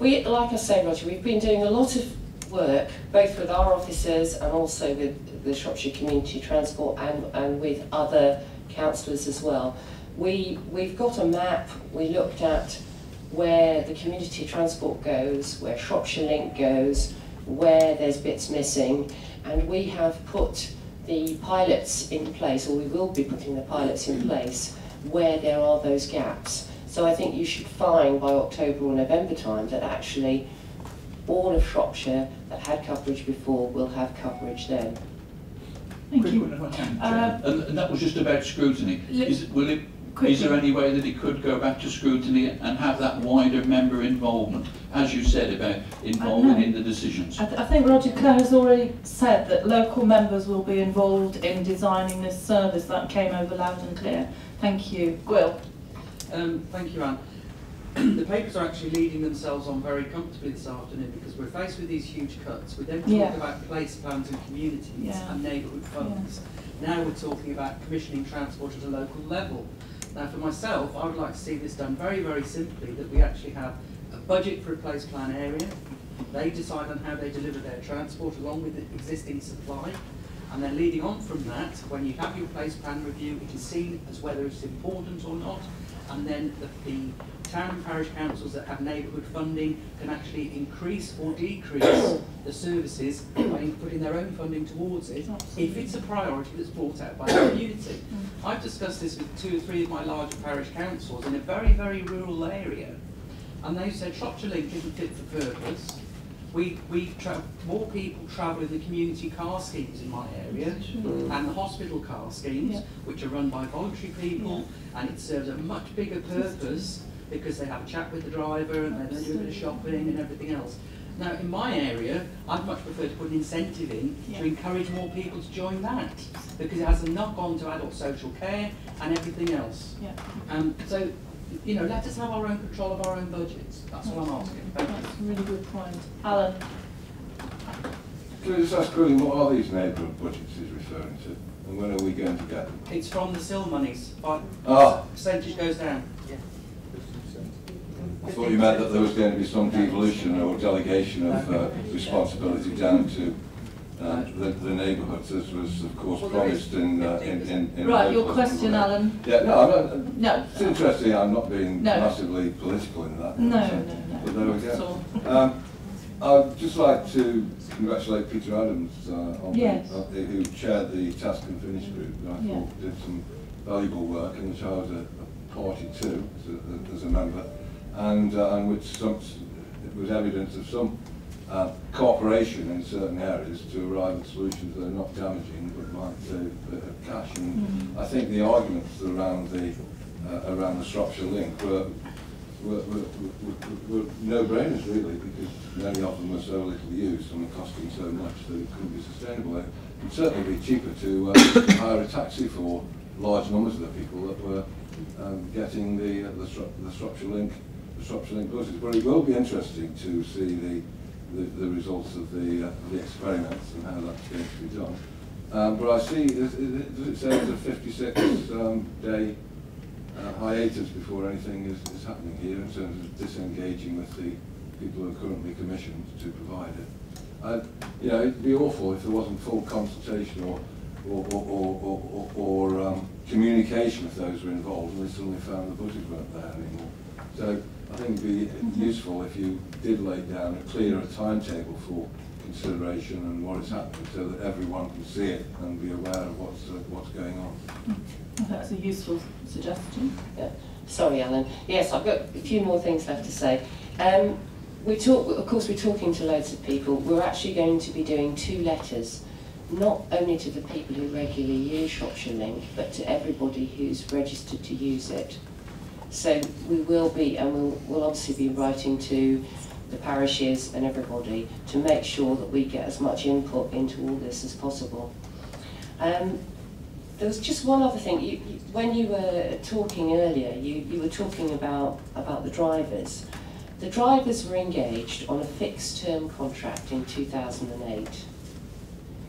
Like I say, Roger, we've been doing a lot of work, both with our officers and also with the Shropshire Community Transport and with other councillors as well. We've got a map. We looked at where the community transport goes, where Shropshire Link goes, where there's bits missing, and we have put the pilots in place, or we will be putting the pilots in place, where there are those gaps. So I think you should find by October or November time that actually all of Shropshire that had coverage before will have coverage then. Thank you. And that was just about scrutiny. Is there any way that it could go back to scrutiny and have that wider member involvement, as you said, about involvement in the decisions? I think Roger Clare has already said that local members will be involved in designing this service. That came over loud and clear. Thank you. Will. Thank you, Anne. The papers are actually leading themselves on very comfortably this afternoon because we're faced with these huge cuts. We then talk about place plans and communities and neighbourhood funds. Now we're talking about commissioning transport at a local level. Now for myself, I would like to see this done very, very simply, that we actually have a budget for a place plan area. They decide on how they deliver their transport along with the existing supply. And then leading on from that, when you have your place plan review, it is seen as whether it's important or not. And then the town and parish councils that have neighbourhood funding can actually increase or decrease the services by putting their own funding towards it, if it's a priority that's brought out by the community. I've discussed this with 2 or 3 of my larger parish councils in a very, very rural area, and they said Shropshire Link isn't fit for purpose. More people travel in the community car schemes in my area and the hospital car schemes, which are run by voluntary people, and it serves a much bigger purpose because they have a chat with the driver and they do a bit of shopping and everything else. Now, in my area, I'd much prefer to put an incentive in to encourage more people to join that, because it has a knock-on to adult social care and everything else. So, you know, let us have our own control of our own budgets. That's what I'm asking. Thank you. That's a really good point. Alan. Can I just ask quickly, what are these neighbourhood budgets he's referring to? And when are we going to get them? It's from the SIL monies. Percentage goes down. I thought you meant that there was going to be some devolution or delegation of responsibility down to the neighbourhoods, as was of course promised in right, your question, Alan. Yeah, no, no. It's interesting. I'm not being massively political in that. No. But there we go. I'd just like to congratulate Peter Adams, who chaired the Task and Finish group. I thought did some valuable work, in which I was a party to as a member. And which it was evidence of some cooperation in certain areas to arrive at solutions that are not damaging but might save a bit of cash. And I think the arguments around the Shropshire Link were no-brainers really, because many of them were so little used and were costing so much that it couldn't be sustainable. It would certainly be cheaper to hire a taxi for large numbers of the people that were getting the Shropshire Link buses. But it will be interesting to see the results of the experiments and how that's going to be done. But I see, does it say there's a 56-day hiatus before anything is happening here in terms of disengaging with the people who are currently commissioned to provide it? You know, it'd be awful if there wasn't full consultation or communication with those who are involved and they suddenly found the buses weren't there anymore. So I think it would be useful if you did lay down a clearer timetable for consideration and what is happening, so that everyone can see it and be aware of what's going on. That's a useful suggestion. Sorry, Alan. Yes, I've got a few more things left to say. Of course, we're talking to loads of people. We're actually going to be doing 2 letters not only to the people who regularly use Shropshire Link, but to everybody who's registered to use it. So we will be, and we'll obviously be writing to the parishes and everybody to make sure that we get as much input into all this as possible. There was just one other thing. When you were talking earlier, you were talking about the drivers. The drivers were engaged on a fixed term contract in 2008.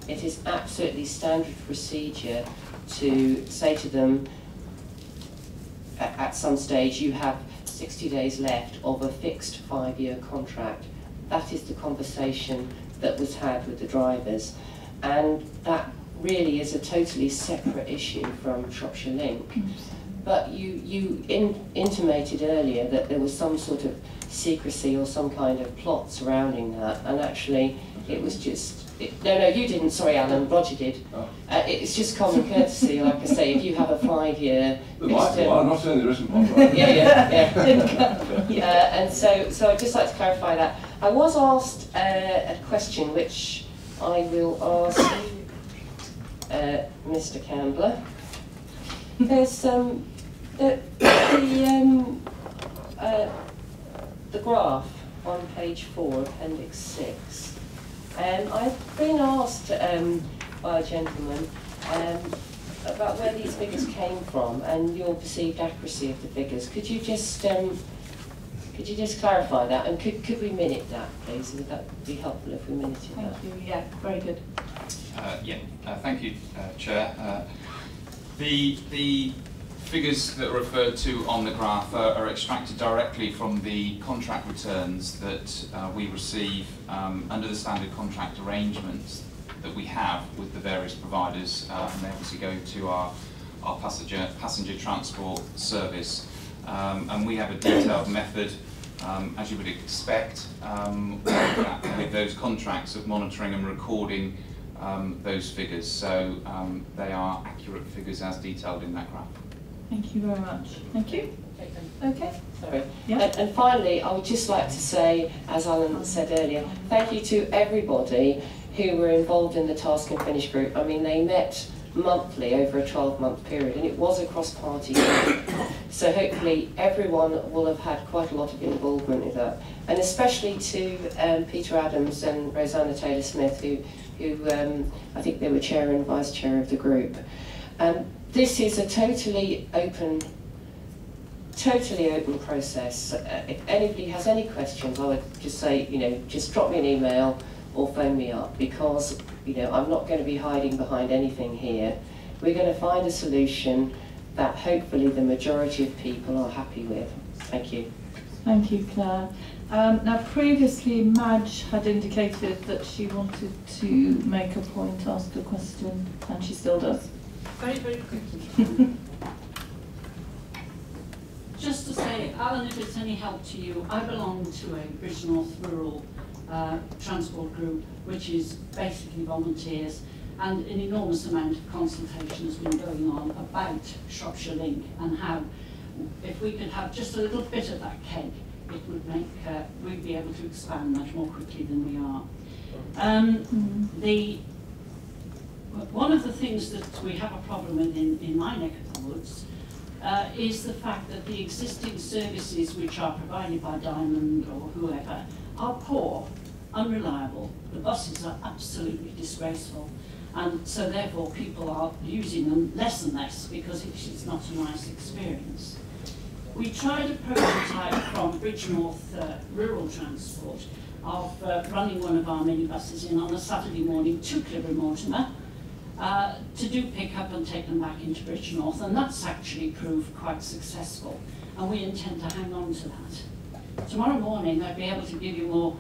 It is absolutely standard procedure to say to them at some stage, you have 60 days left of a fixed 5-year contract. That is the conversation that was had with the drivers, and that really is a totally separate issue from Shropshire Link. But you intimated earlier that there was some sort of secrecy or some kind of plot surrounding that, and actually it was just... No, you didn't, sorry Alan, Roger did. Oh. It's just common courtesy, like I say, if you have a 5-year... There might be one, I'm not saying there isn't one. Right? yeah. And so I'd just like to clarify that. I was asked a question which I will ask Mr. Campbell. There's the graph on page 4, appendix 6. I've been asked by a gentleman about where these figures came from and your perceived accuracy of the figures. Could you just clarify that, and could we minute that, please? Would that be helpful if we minuted that? Thank you. Yeah, very good. Thank you, Chair. The figures that are referred to on the graph are extracted directly from the contract returns that we receive under the standard contract arrangements that we have with the various providers, and they obviously go to our passenger transport service. And we have a detailed method, as you would expect, with those contracts of monitoring and recording those figures. So they are accurate figures as detailed in that graph. Thank you very much. Thank you. Okay. Sorry. Yeah. And finally, I would just like to say, as Alan said earlier, thank you to everybody who were involved in the Task and Finish group. I mean, they met monthly over a 12-month period, and it was a cross-party group. So hopefully everyone will have had quite a lot of involvement with that. And especially to Peter Adams and Rosanna Taylor-Smith, who I think they were chair and vice chair of the group. This is a totally open process. If anybody has any questions, I would just say, just drop me an email or phone me up, because, I'm not going to be hiding behind anything here. We're going to find a solution that hopefully the majority of people are happy with. Thank you. Thank you, Claire. Now, previously, Madge had indicated that she wanted to make a point, ask a question, and she still does. Very, very quickly. Just to say, Alan, if it's any help to you, I belong to a Bridge North Rural Transport Group, which is basically volunteers, and an enormous amount of consultation has been going on about Shropshire Link and how, if we could have just a little bit of that cake, it would make, we'd be able to expand much more quickly than we are. One of the things that we have a problem with in my neck of the woods is the fact that the existing services which are provided by Diamond or whoever are poor, unreliable. The buses are absolutely disgraceful, and so therefore people are using them less and less because it's not a nice experience. We tried a prototype from Bridge North Rural Transport of running one of our minibuses in on a Saturday morning to Clibber Mortimer to do pick up and take them back into Bridge North, and that's actually proved quite successful, and we intend to hang on to that. Tomorrow morning I'd be able to give you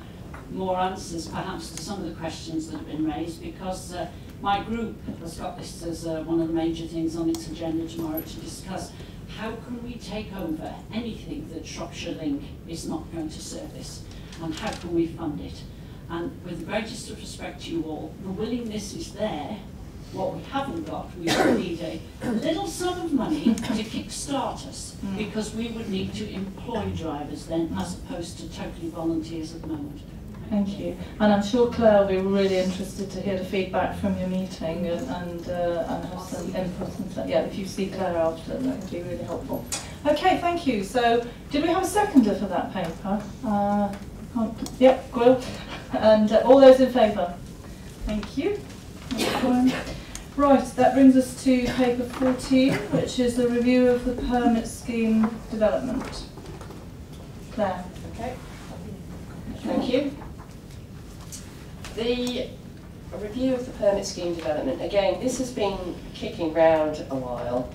more answers perhaps to some of the questions that have been raised, because my group has got this as one of the major things on its agenda tomorrow to discuss how can we take over anything that Shropshire Link is not going to service, and how can we fund it. And with the greatest of respect to you all, the willingness is there. What we haven't got, we would need a little sum of money to kick-start us, because we would need to employ drivers then, as opposed to totally volunteers at the moment. Thank you. And I'm sure Claire will be really interested to hear the feedback from your meeting and have some input and stuff. Yeah, if you see Claire after, that would be really helpful. Okay, thank you. So, did we have a seconder for that paper? Yep, Gwyl. And all those in favour? Thank you. Right, that brings us to paper 14, which is the review of the permit scheme development. Claire. Okay. Thank you. The review of the permit scheme development. Again, this has been kicking round a while.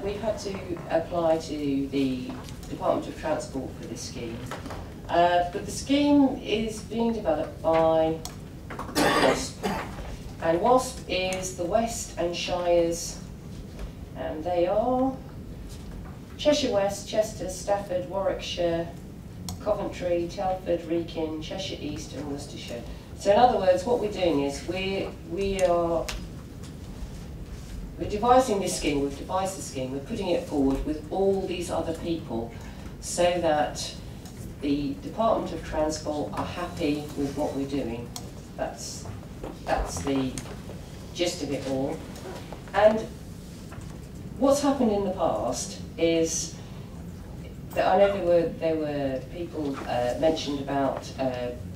We've had to apply to the Department of Transport for this scheme. But the scheme is being developed by WASP. And WASP is the West and Shires, and they are Cheshire West, Chester, Stafford, Warwickshire, Coventry, Telford, Wrekin, Cheshire East and Worcestershire. So in other words, what we're doing is we're devising this scheme, we've devised the scheme, we're putting it forward with all these other people so that the Department of Transport are happy with what we're doing. That's the gist of it all. And what's happened in the past is that I know there were people mentioned about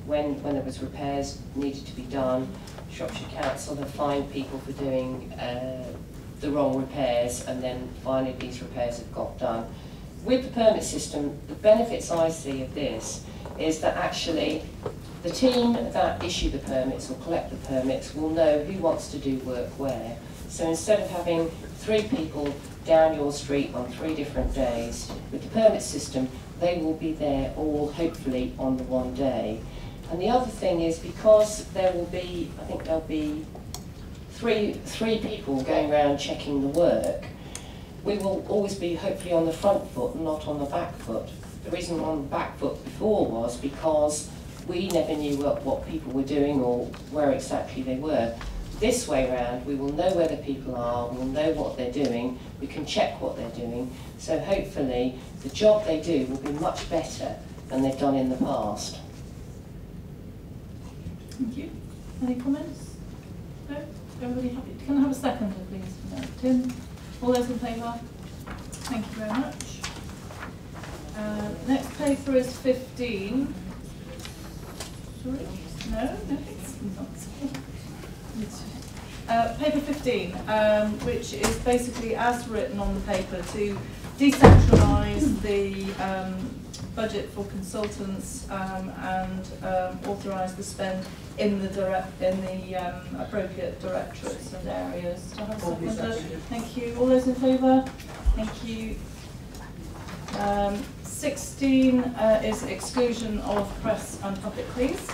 when there was repairs needed to be done. Shropshire Council have fined people for doing the wrong repairs, and then finally these repairs have got done. With the permit system, the benefits I see of this is that actually the team that issue the permits or collect the permits will know who wants to do work where. So instead of having 3 people down your street on 3 different days, with the permit system, they will be there all hopefully on the one day. And the other thing is, because there will be, I think there'll be three people going around checking the work, we will always be hopefully on the front foot and not on the back foot. The reason we're on the back foot before was because we never knew what people were doing or where exactly they were. This way round, we will know where the people are, we'll know what they're doing, we can check what they're doing, so hopefully the job they do will be much better than they've done in the past. Thank you. Any comments? No? Everybody happy? Can I have a seconder, please? No. Tim? All those in favour? Thank you very much. Next paper is 15. Sorry? No? No, it's not. Paper 15, which is basically as written on the paper to decentralise the budget for consultants and authorise the spend in the appropriate directorates and areas. Do I have a seconder? Thank you. All those in favour? Thank you. 16 is exclusion of press and public, please.